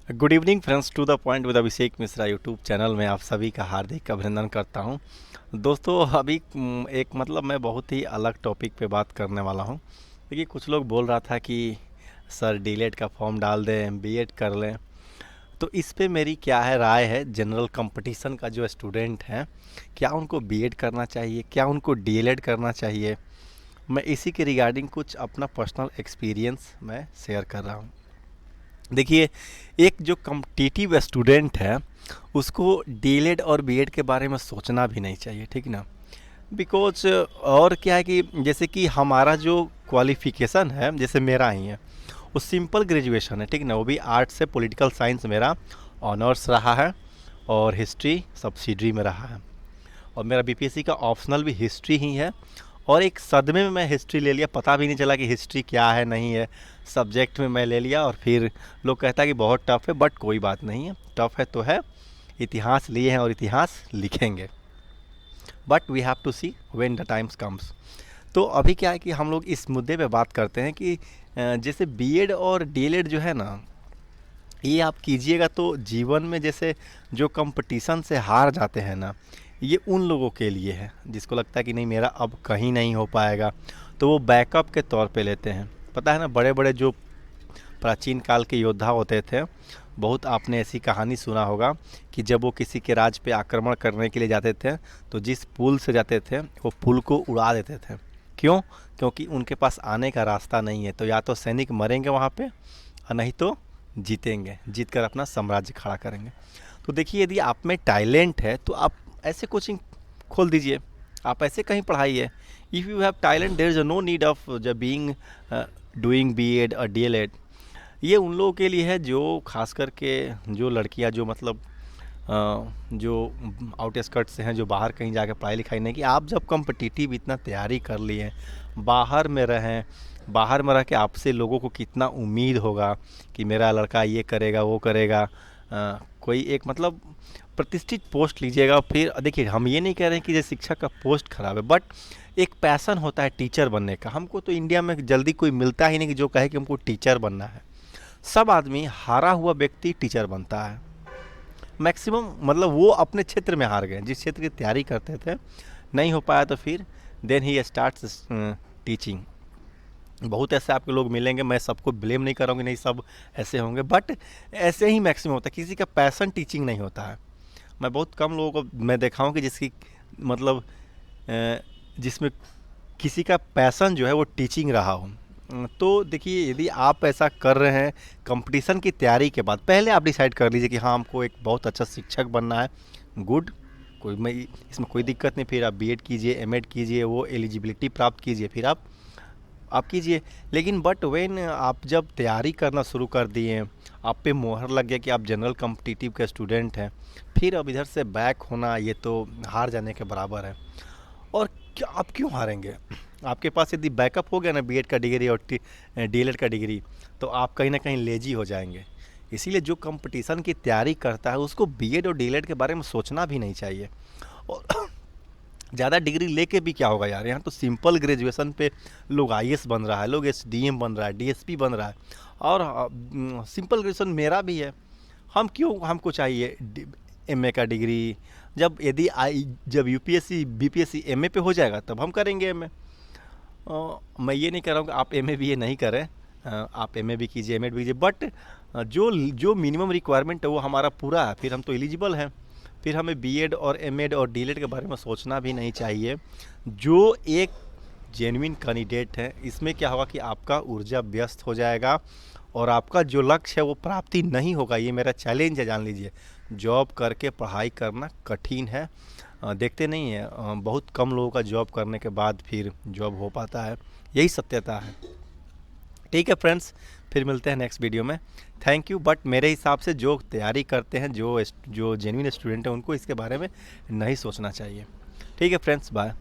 Good evening friends, to the point with Abhishek Mishra YouTube channel में आप सभी का हार्दिक अभिनंदन करता हूं। दोस्तों अभी एक मैं बहुत ही अलग टॉपिक पे बात करने वाला हूं। देखिए, कुछ लोग बोल रहा था कि सर डीलेट का फॉर्म डाल दें, बीएड कर लें। तो इस पे मेरी क्या है राय है, जनरल कंपटीशन का जो स्टूडेंट हैं, क्या उनको बीएड करना चाहिए, क्या उनको डीएलएड करना चाहिए। मैं इसी के रिगार्डिंग कुछ अपना पर्सनल एक्सपीरियंस मैं शेयर कर रहा हूँ। देखिए, एक जो कॉम्पिटिटिव स्टूडेंट है उसको डीएलएड और बीएड के बारे में सोचना भी नहीं चाहिए, ठीक ना। बिकॉज और क्या है कि जैसे कि हमारा जो क्वालिफिकेशन है, जैसे मेरा ही है, वो सिंपल ग्रेजुएशन है, ठीक ना। वो भी आर्ट्स से पॉलिटिकल साइंस मेरा ऑनर्स रहा है और हिस्ट्री सब्सिडरी में रहा है। और मेरा बीपीएससी का ऑप्शनल भी हिस्ट्री ही है। और एक सदमे में मैं हिस्ट्री ले लिया, पता भी नहीं चला कि हिस्ट्री क्या है नहीं है। सब्जेक्ट में मैं ले लिया और फिर लोग कहता कि बहुत टफ़ है, बट कोई बात नहीं है, टफ़ है तो है। इतिहास लिए हैं और इतिहास लिखेंगे, but we have to see when the times comes. तो अभी क्या है कि हम लोग इस मुद्दे पे बात करते हैं कि जैसे बीएड और डीएलएड जो है ना, ये आप कीजिएगा तो जीवन में जैसे जो कंपटीशन से हार जाते हैं ना, ये उन लोगों के लिए है जिसको लगता है कि नहीं मेरा अब कहीं नहीं हो पाएगा, तो वो बैकअप के तौर पे लेते हैं। पता है ना, बड़े बड़े जो प्राचीन काल के योद्धा होते थे, बहुत आपने ऐसी कहानी सुना होगा कि जब वो किसी के राज पे आक्रमण करने के लिए जाते थे तो जिस पुल से जाते थे वो पुल को उड़ा देते थे। क्यों? क्योंकि उनके पास आने का रास्ता नहीं है। तो या तो सैनिक मरेंगे वहाँ पे और नहीं तो जीतेंगे, जीत कर अपना साम्राज्य खड़ा करेंगे। तो देखिए, यदि आप में टैलेंट है तो आप ऐसे कोचिंग खोल दीजिए, आप ऐसे कहीं पढ़ाइए। If you have talent there is no need of ज बीइंग डूइंग बीएड और डीएलएड। ये उन लोगों के लिए है जो खास करके जो लड़कियां जो जो आउटस्कर्ट से हैं, जो बाहर कहीं जाकर पढ़ाई लिखाई नहीं की। आप जब कॉम्पिटिटिव इतना तैयारी कर लिए, बाहर में रहें, बाहर में रह के आपसे लोगों को कितना उम्मीद होगा कि मेरा लड़का ये करेगा वो करेगा। कोई एक प्रतिष्ठित पोस्ट लीजिएगा। फिर देखिए, हम ये नहीं कह रहे हैं कि ये शिक्षक का पोस्ट खराब है, बट एक पैसन होता है टीचर बनने का। हमको तो इंडिया में जल्दी कोई मिलता ही नहीं कि जो कहे कि हमको टीचर बनना है। सब आदमी हारा हुआ व्यक्ति टीचर बनता है मैक्सिमम। वो अपने क्षेत्र में हार गए, जिस क्षेत्र की तैयारी करते थे नहीं हो पाया, तो फिर देन ही स्टार्ट्स टीचिंग। बहुत ऐसे आपके लोग मिलेंगे, मैं सबको ब्लेम नहीं करूँगी, नहीं सब ऐसे होंगे, बट ऐसे ही मैक्सिमम होता है। किसी का पैसन टीचिंग नहीं होता है। मैं बहुत कम लोगों को मैं देखा हूँ कि जिसकी मतलब जिसमें किसी का पैसन जो है वो टीचिंग रहा हो। तो देखिए, यदि आप ऐसा कर रहे हैं कंपटीशन की तैयारी के बाद, पहले आप डिसाइड कर लीजिए कि हाँ हमको एक बहुत अच्छा शिक्षक बनना है। गुड, कोई मैं इसमें कोई दिक्कत नहीं। फिर आप बीएड कीजिए, एमएड कीजिए, वो एलिजिबिलिटी प्राप्त कीजिए, फिर आप कीजिए। लेकिन बट व्हेन आप जब तैयारी करना शुरू कर दिए, आप पे मोहर लग गया कि आप जनरल कॉम्पिटिटिव के स्टूडेंट हैं, फिर अब इधर से बैक होना ये तो हार जाने के बराबर है। और क्या आप क्यों हारेंगे? आपके पास यदि बैकअप हो गया ना बीएड का डिग्री और डीएलएड का डिग्री, तो आप कहीं ना कहीं लेजी हो जाएंगे। इसीलिए जो कंपटीशन की तैयारी करता है उसको बीएड और डीएलएड के बारे में सोचना भी नहीं चाहिए। और ज़्यादा डिग्री लेके भी क्या होगा यार, यहाँ तो सिंपल ग्रेजुएशन पे लोग आईएएस बन रहा है, लोग एसडीएम बन रहा है, डीएसपी बन रहा है। और सिंपल ग्रेजुएशन मेरा भी है। हम क्यों, हमको चाहिए एमए का डिग्री? जब यूपीएससी बीपीएससी एमए पे हो जाएगा तब हम करेंगे एमए। मैं ये नहीं कह रहा हूँ कि आप एमए बीए नहीं करें। आप एमए भी कीजिए, एमएड भी कीजिए, बट जो जो मिनिमम रिक्वायरमेंट है वो हमारा पूरा है, फिर हम तो एलिजिबल हैं। फिर हमें बीएड और एमएड और डीएलएड के बारे में सोचना भी नहीं चाहिए। जो एक जेन्युइन कैंडिडेट है, इसमें क्या होगा कि आपका ऊर्जा व्यस्त हो जाएगा और आपका जो लक्ष्य है वो प्राप्ति नहीं होगा। ये मेरा चैलेंज है, जान लीजिए। जॉब करके पढ़ाई करना कठिन है। देखते नहीं है, बहुत कम लोगों का जॉब करने के बाद फिर जॉब हो पाता है। यही सत्यता है। ठीक है फ्रेंड्स, फिर मिलते हैं नेक्स्ट वीडियो में। Thank you. बट मेरे हिसाब से जो तैयारी करते हैं, जो जेन्युइन स्टूडेंट हैं, उनको इसके बारे में नहीं सोचना चाहिए। ठीक है फ्रेंड्स, बाय।